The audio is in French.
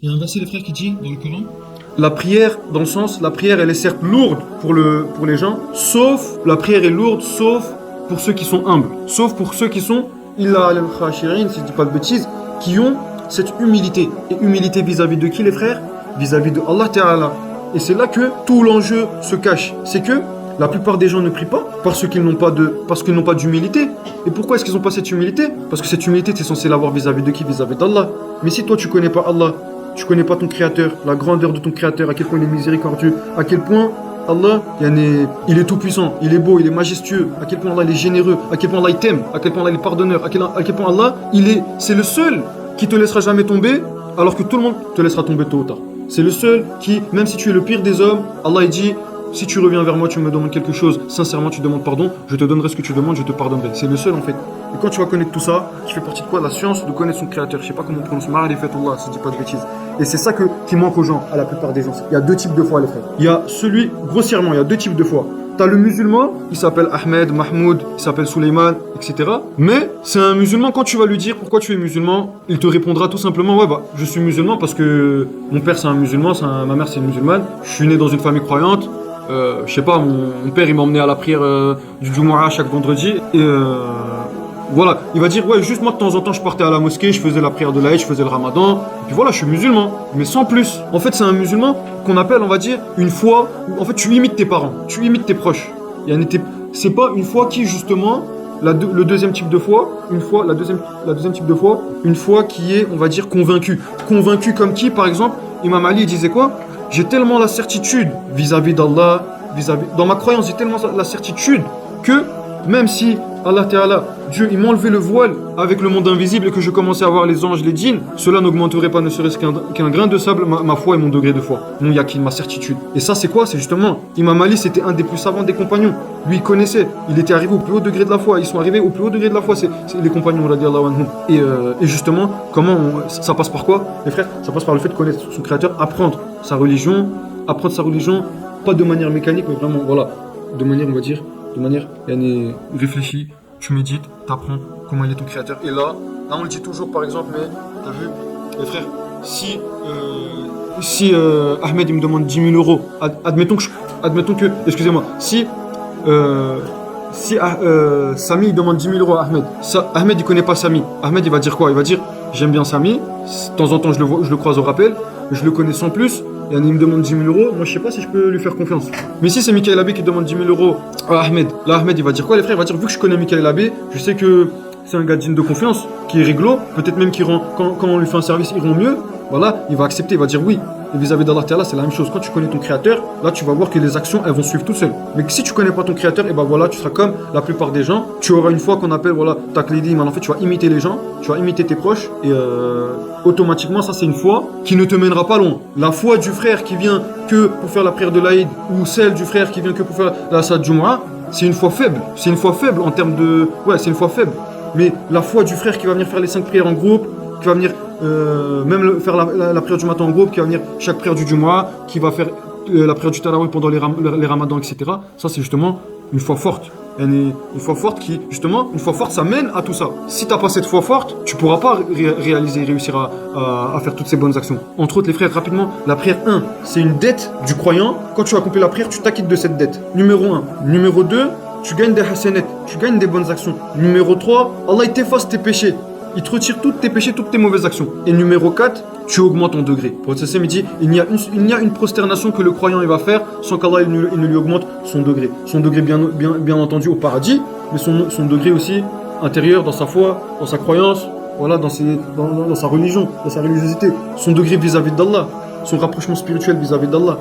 Il y a un verset, les frères, qui dit dans le Coran. La prière, dans le sens, la prière, elle est certes lourde pour les gens, sauf, la prière est lourde, sauf pour ceux qui sont humbles. Sauf pour ceux qui sont, illa al-khashirin, si je dis pas de bêtises, qui ont cette humilité. Et humilité vis-à-vis de qui, les frères? Vis-à-vis de Allah Ta'ala. Et c'est là que tout l'enjeu se cache. C'est que la plupart des gens ne prient pas parce qu'ils n'ont pas d'humilité. Et pourquoi est-ce qu'ils n'ont pas cette humilité? Parce que cette humilité, tu es censé l'avoir vis-à-vis de qui? Vis-à-vis d'Allah. Mais si toi, tu connais pas Allah, tu connais pas ton Créateur, la grandeur de ton Créateur, à quel point il est miséricordieux, à quel point Allah, il est tout puissant, il est beau, il est majestueux, à quel point Allah il est généreux, à quel point Allah il t'aime, à quel point Allah il est pardonneur, à quel point Allah c'est le seul qui te laissera jamais tomber, alors que tout le monde te laissera tomber tôt ou tard. C'est le seul qui, même si tu es le pire des hommes, Allah il dit, si tu reviens vers moi, tu me demandes quelque chose, sincèrement tu demandes pardon, je te donnerai ce que tu demandes, je te pardonnerai. C'est le seul en fait. Et quand tu vas connaître tout ça, qui fait partie de quoi? La science de connaître son créateur. Je sais pas comment on prononce, Ma'rifatullah, si je dis pas de bêtises. Et c'est ça qui manque aux gens, à la plupart des gens. Il y a deux types de foi, les frères. Il y a grossièrement, il y a deux types de foi. T'as le musulman, il s'appelle Ahmed, Mahmoud, il s'appelle Suleiman, etc. Mais c'est un musulman, quand tu vas lui dire pourquoi tu es musulman, il te répondra tout simplement, ouais, je suis musulman parce que mon père c'est un musulman, ma mère c'est une musulmane, je suis né dans une famille croyante. Je sais pas, mon père il m'a emmené à la prière du Jumu'ah chaque vendredi et voilà, il va dire ouais, juste moi de temps en temps je partais à la mosquée, je faisais la prière de l'Aïd, je faisais le Ramadan et puis voilà, je suis musulman, mais sans plus. En fait, c'est un musulman qu'on appelle, on va dire, une foi où en fait tu imites tes parents, tu imites tes proches. C'est pas une foi qui justement le deuxième type de foi, la deuxième type de foi, une foi qui est, on va dire, convaincue. Convaincue comme qui, par exemple, Imam Ali disait quoi? J'ai tellement la certitude vis-à-vis d'Allah, dans ma croyance, j'ai tellement la certitude que même si Allah Ta'ala, Dieu, il m'enlevait le voile avec le monde invisible et que je commençais à voir les anges, les djinns, cela n'augmenterait pas ne serait-ce qu'un grain de sable ma foi et mon degré de foi, mon yaqin, ma certitude. Et ça, c'est quoi? C'est justement, Imam Ali, c'était un des plus savants des compagnons. Lui, il connaissait, il était arrivé au plus haut degré de la foi. Ils sont arrivés au plus haut degré de la foi, c'est les compagnons, radiallahu anhum. Et justement, ça passe par quoi, les frères? Ça passe par le fait de connaître son créateur, apprendre sa religion, pas de manière mécanique, mais vraiment, voilà, de manière, on va dire, réfléchie, tu médites, t'apprends comment il est ton créateur. Et là, on le dit toujours par exemple, mais t'as vu, les frères, si Ahmed il me demande 10 000 euros, admettons que, excusez-moi, si Samy il demande 10 000 euros à Ahmed, Ahmed il connaît pas Samy, Ahmed il va dire quoi? Il va dire j'aime bien Samy, de temps en temps je le croise au rappel, je le connais sans plus. Et il me demande 10 000 euros, moi je sais pas si je peux lui faire confiance. Mais si c'est Michael Abbé qui demande 10 000 euros à Ahmed, là Ahmed il va dire quoi, les frères? Il va dire, vu que je connais Michael Abbé, je sais que c'est un gars digne de confiance, qui est réglo, peut-être même qu'il rend, quand on lui fait un service, il rend mieux. Voilà, il va accepter, il va dire oui. Et vis-à-vis d'Allah Ta'ala, c'est la même chose. Quand tu connais ton créateur, là tu vas voir que les actions elles vont suivre tout seul. Mais si tu connais pas ton créateur, et ben voilà, tu seras comme la plupart des gens. Tu auras une foi qu'on appelle voilà taqlidi, mais en fait tu vas imiter les gens, tu vas imiter tes proches et automatiquement ça c'est une foi qui ne te mènera pas loin. La foi du frère qui vient que pour faire la prière de l'Aïd ou celle du frère qui vient que pour faire la Salat Jumu'ah, c'est une foi faible. C'est une foi faible en termes de c'est une foi faible. Mais la foi du frère qui va venir faire les 5 prières en groupe, qui va venir faire la prière du matin en groupe, qui va venir chaque prière du Jumu'ah, qui va faire la prière du Tarawih pendant les ramadans, etc. Ça, c'est justement une foi forte. Une foi forte ça mène à tout ça. Si t'as pas cette foi forte, tu pourras pas réussir à faire toutes ces bonnes actions. Entre autres, les frères, rapidement, la prière 1, c'est une dette du croyant. Quand tu as accompli la prière, tu t'acquittes de cette dette. Numéro 1. Numéro 2, tu gagnes des hasanat, tu gagnes des bonnes actions. Numéro 3, Allah il t'efface tes péchés. Il te retire tous tes péchés, toutes tes mauvaises actions. Et numéro 4, tu augmentes ton degré. Pour ça, il dit, il n'y a une prosternation que le croyant il va faire sans qu'Allah il ne lui augmente son degré. Son degré bien entendu au paradis, mais son degré aussi intérieur dans sa foi, dans sa croyance, voilà, dans sa religion, dans sa religiosité. Son degré vis-à-vis d'Allah, son rapprochement spirituel vis-à-vis d'Allah.